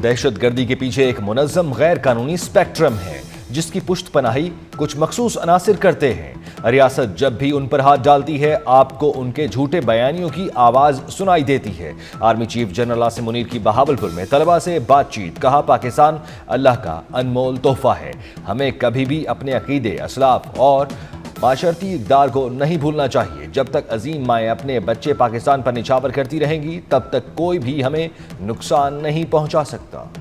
दहशतगर्दी के पीछे एक मुनज़्ज़म गैर कानूनी स्पेक्ट्रम है जिसकी पुष्टपनाही कुछ मखसूस अनासिर करते हैं। रियासत जब भी उन पर हाथ डालती है आपको उनके झूठे बयानियों की आवाज सुनाई देती है। Army chief general Asim Munir की बहावलपुर में तलबा से बातचीत, कहा पाकिस्तान अल्लाह का अनमोल तोहफा है, हमें कभी भी अपने अकीदे, असलाफ और माशरती इक़दार को नहीं भूलना चाहिए। जब तक अजीम माएँ अपने बच्चे पाकिस्तान पर निछावर करती रहेंगी तब तक कोई भी हमें नुकसान नहीं पहुंचा सकता।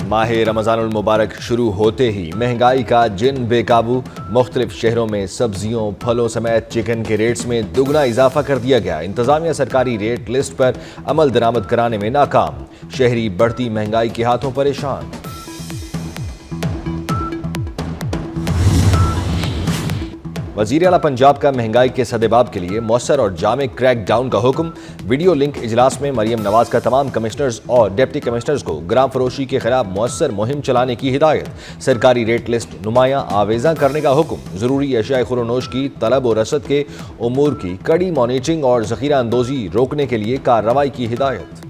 माह रमज़ानुल मुबारक शुरू होते ही महंगाई का जिन बेकाबू, मुख्तलिफ शहरों में सब्जियों, फलों समेत चिकन के रेट्स में दुगना इजाफा कर दिया गया। इंतजामिया सरकारी रेट लिस्ट पर अमल दरामद कराने में नाकाम, शहरी बढ़ती महंगाई के हाथों परेशान। वज़ीर आला पंजाब का महंगाई के सदेबाब के लिए मौसर और जामे क्रैक डाउन का हुक्म। वीडियो लिंक इजलास में मरियम नवाज का तमाम कमिश्नर्स और डिप्टी कमिश्नर्स को ग्राम फरोशी के खिलाफ मौसर मुहिम चलाने की हिदायत। सरकारी रेट लिस्ट नुमाया आवेजा करने का हुक्म। जरूरी अशिया खुरोनोश की तलब और रसद के उमूर की कड़ी मॉनिटरिंग और जखीरा अंदोजी रोकने के लिए कार्रवाई की हिदायत।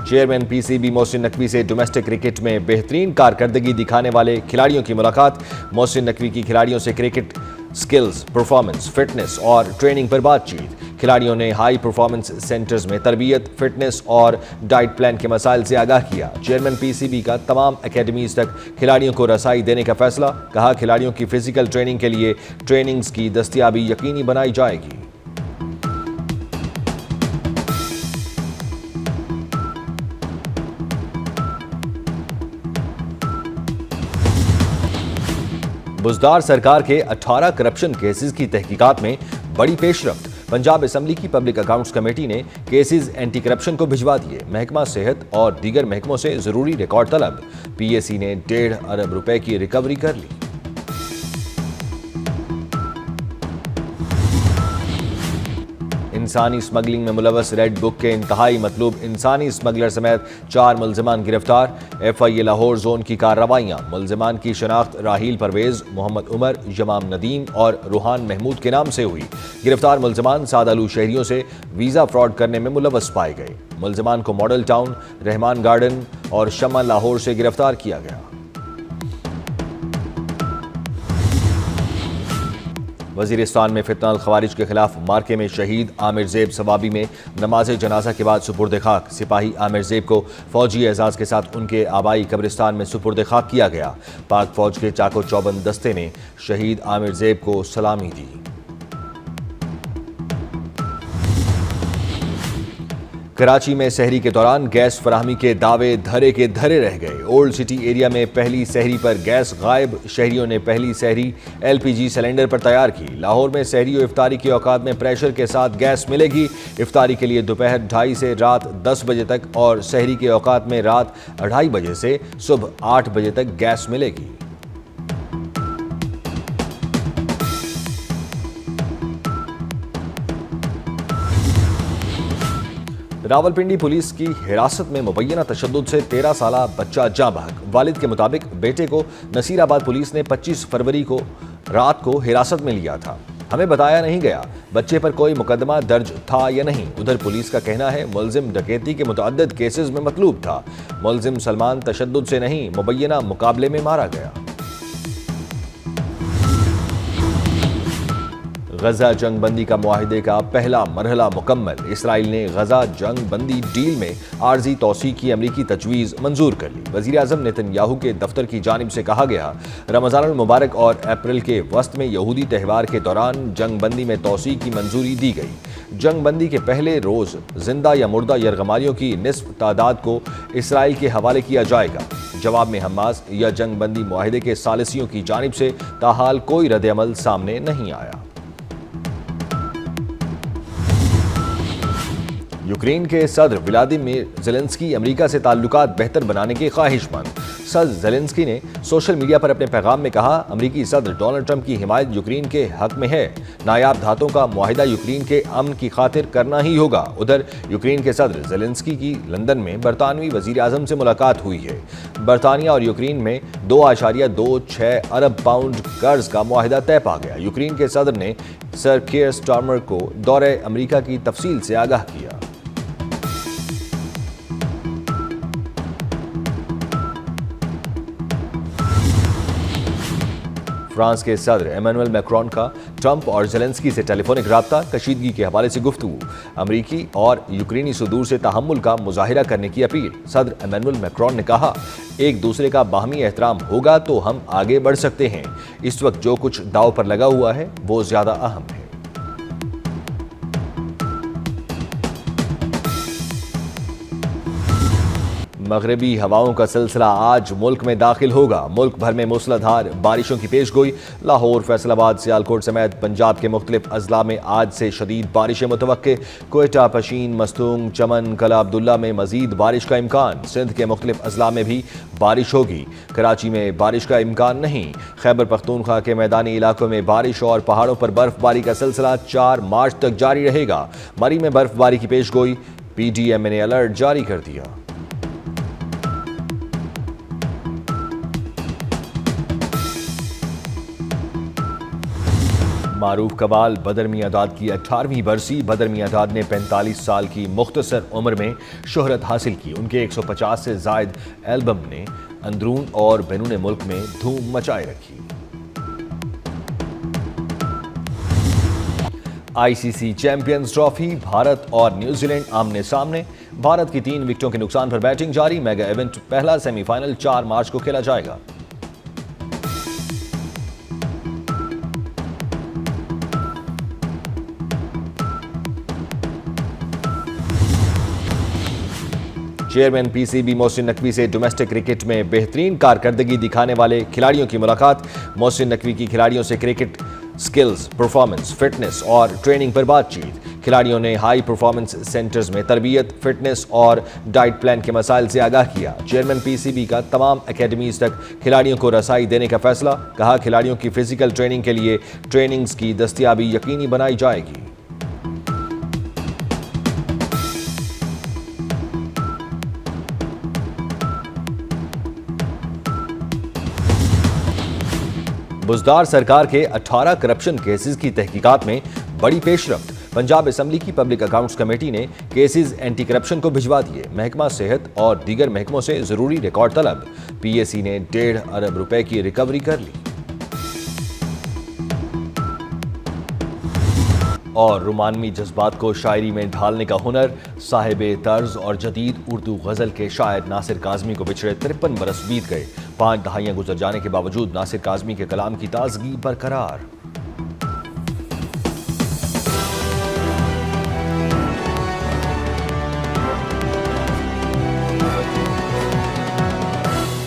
चेयरमैन पीसीबी मोहसिन नकवी से डोमेस्टिक क्रिकेट में बेहतरीन कारकर्दगी दिखाने वाले खिलाड़ियों की मुलाकात। मोहसिन नकवी की खिलाड़ियों से क्रिकेट स्किल्स, परफॉर्मेंस, फिटनेस और ट्रेनिंग पर बातचीत। खिलाड़ियों ने हाई परफॉर्मेंस सेंटर्स में तरबियत, फिटनेस और डाइट प्लान के मसाइल से आगाह किया। चेयरमैन पीसीबी का तमाम एकेडमीज तक खिलाड़ियों को रसाई देने का फैसला। कहा खिलाड़ियों की फिजिकल ट्रेनिंग के लिए ट्रेनिंग्स की दस्तियाबी यकीनी बनाई जाएगी। बुज़दार सरकार के 18 करप्शन केसेस की तहकीकात में बड़ी पेशरफ्त। पंजाब असम्बली की पब्लिक अकाउंट्स कमेटी ने केसेस एंटी करप्शन को भिजवा दिए। महकमा सेहत और दीगर महकमों से जरूरी रिकॉर्ड तलब। पीएसी ने 1.5 अरब रुपए की रिकवरी कर ली। इंसानी स्मगलिंग में मुलवस रेड बुक के इंतहाई मतलूब इंसानी स्मगलर समेत 4 मुल्जिमान गिरफ्तार। FIA लाहौर जोन की कार्रवाइयां। मुल्जिमान की शनाख्त राहील परवेज, मोहम्मद उमर, यमाम नदीम और रूहान महमूद के नाम से हुई। गिरफ्तार मुल्जिमान सादालू शहरियों से वीज़ा फ्रॉड करने में मुलवस पाए गए। मुल्जिमान को मॉडल टाउन, रहमान गार्डन और शमा लाहौर से गिरफ्तार किया गया। वजीरिस्तान में फितना खवारिज के खिलाफ मार्के में शहीद आमिर ज़ेब सवाबी में नमाज जनाजा के बाद सुपुर्द खाक। सिपाही आमिर ज़ेब को फौजी एजाज़ के साथ उनके आबाई कब्रिस्तान में सुपुर्द खाक किया गया। पाक फौज के चाको चौबंद दस्ते ने शहीद आमिर ज़ेब को सलामी दी। कराची में सहरी के दौरान गैस फराहमी के दावे धरे के धरे रह गए। ओल्ड सिटी एरिया में पहली सहरी पर गैस गायब। शहरियों ने पहली सहरी LPG सिलेंडर पर तैयार की। लाहौर में सहरी और इफ्तारी के औकात में प्रेशर के साथ गैस मिलेगी। इफ्तारी के लिए दोपहर 2:30 से रात 10 बजे तक और सहरी के औकात में रात 2:30 बजे से सुबह 8 बजे तक गैस मिलेगी। रावलपिंडी पुलिस की हिरासत में मुबैना तशद्दुद से 13 साला बच्चा जाँ बहक। वालिद के मुताबिक बेटे को नसीराबाद पुलिस ने 25 फरवरी को रात को हिरासत में लिया था। हमें बताया नहीं गया बच्चे पर कोई मुकदमा दर्ज था या नहीं। उधर पुलिस का कहना है मुलजिम डकैती के मुतअद्दिद केसेस में मतलूब था। मुलजिम सलमान तशद्दुद से नहीं मुबैना मुकाबले में मारा गया। गजा जंग बंदी का मुआहिदे का पहला मरहला मुकम्मल। इसराइल ने गजा जंग बंदी डील में आर्जी तौसीक की अमरीकी तजवीज़ मंजूर कर ली। वज़ीर आज़म नेतन्याहू के दफ्तर की जानिब से कहा गया रमज़ानुल मुबारक और अप्रैल के वस्त में यहूदी त्यौहार के दौरान जंग बंदी में तौसीक की मंजूरी दी गई। जंग बंदी के पहले रोज़ जिंदा या मुर्दा यरगमारियों की निस्फ तादाद को इसराइल के हवाले किया जाएगा। जवाब में हमास या जंग बंदी मुआहिदे के सालिसियों की जानिब से ताहाल कोई रद्द-ए-अमल सामने नहीं आया। यूक्रेन के सदर व्लादिमीर ज़ेलेंस्की अमेरिका से ताल्लुकात बेहतर बनाने के ख्वाहिशमंद। सदर ज़ेलेंस्की ने सोशल मीडिया पर अपने पैगाम में कहा, अमेरिकी सदर डोनाल्ड ट्रंप की हिमायत यूक्रेन के हक में है। नायाब धातों का मुआहिदा यूक्रेन के अमन की खातिर करना ही होगा। उधर यूक्रेन के सदर ज़ेलेंस्की की लंदन में बरतानवी वज़ीर आज़म से मुलाकात हुई है। बरतानिया और यूक्रेन में 2.26 अरब पाउंड कर्ज का मुआहिदा तय पा गया। यूक्रेन के सदर ने सर केयर स्टार्मर को दौरे अमेरिका की तफसील से आगाह किया। फ्रांस के सदर इमैनुअल मैक्रोन का ट्रंप और ज़ेलेंस्की से टेलीफोनिक राब्ता, कशीदगी के हवाले से गुफ्तगू, अमरीकी और यूक्रेनी सुदूर से तहम्मुल का मुजाहिरा करने की अपील। सदर इमैनुअल मैक्रोन ने कहा, एक दूसरे का बाहमी एहतराम होगा तो हम आगे बढ़ सकते हैं। इस वक्त जो कुछ दांव पर लगा हुआ है वो ज्यादा अहम है। मगरबी हवाओं का सिलसिला आज मुल्क में दाखिल होगा। मुल्क भर में मूसलाधार बारिशों की पेशगोई। लाहौर, फैसलाबाद, सियालकोट समेत पंजाब के मुख्तलिफ अजला में आज से शदीद बारिशें मुतवक्के। कोयटा, पशीन, मस्तूंग, चमन, कला अब्दुल्ला में मजीद बारिश का इम्कान। सिंध के मुख्तलिफ अजला में भी बारिश होगी। कराची में बारिश का इम्कान नहीं। खैबर पख्तूनख्वा के मैदानी इलाकों में बारिश और पहाड़ों पर बर्फबारी का सिलसिला 4 मार्च तक जारी रहेगा। मरी में बर्फबारी की पेशगोई। PDMA ने अलर्ट जारी कर दिया। मारूफ कबाल बदर मियां दाद की 18वीं बरसी। बदर मियां दाद ने 45 साल की मुख्तसर उम्र में शोहरत हासिल की। उनके 150 से जायद एल्बम ने अंदरून और बैरून मुल्क में धूम मचाए रखी। ICC चैंपियंस ट्रॉफी, भारत और न्यूजीलैंड आमने सामने। भारत की 3 विकेटों के नुकसान पर बैटिंग जारी। मेगा इवेंट पहला सेमीफाइनल 4 मार्च को खेला जाएगा। चेयरमैन PCB मोहसिन नकवी से डोमेस्टिक क्रिकेट में बेहतरीन कारकर्दगी दिखाने वाले खिलाड़ियों की मुलाकात। मोहसिन नकवी की खिलाड़ियों से क्रिकेट स्किल्स, परफॉर्मेंस, फिटनेस और ट्रेनिंग पर बातचीत। खिलाड़ियों ने हाई परफॉर्मेंस सेंटर्स में तरबियत, फिटनेस और डाइट प्लान के मसाइल से आगाह किया। चेयरमैन PCB का तमाम एकेडमीज तक खिलाड़ियों को रसाई देने का फैसला। कहा, खिलाड़ियों की फिजिकल ट्रेनिंग के लिए ट्रेनिंग्स की दस्तियाबी यकीनी बनाई जाएगी। बुज़दार सरकार के 18 करप्शन केसेस की तहकीकात में बड़ी पेशरफ्त। पंजाब असेंबली की पब्लिक अकाउंट्स कमेटी ने केसेस एंटी करप्शन को भिजवा दिए। महकमा सेहत और दीगर महकमों से जरूरी रिकॉर्ड तलब। PAC ने 1.5 अरब रुपए की रिकवरी कर ली। और रोमानवी जज्बात को शायरी में ढालने का हुनर, साहिबे तर्ज और जदीद उर्दू गज़ल के शायर नासिर काज़मी को पिछले 53 बरस बीत गए। 5 दहाइयां गुजर जाने के बावजूद नासिर काज़मी के कलाम की ताजगी बरकरार।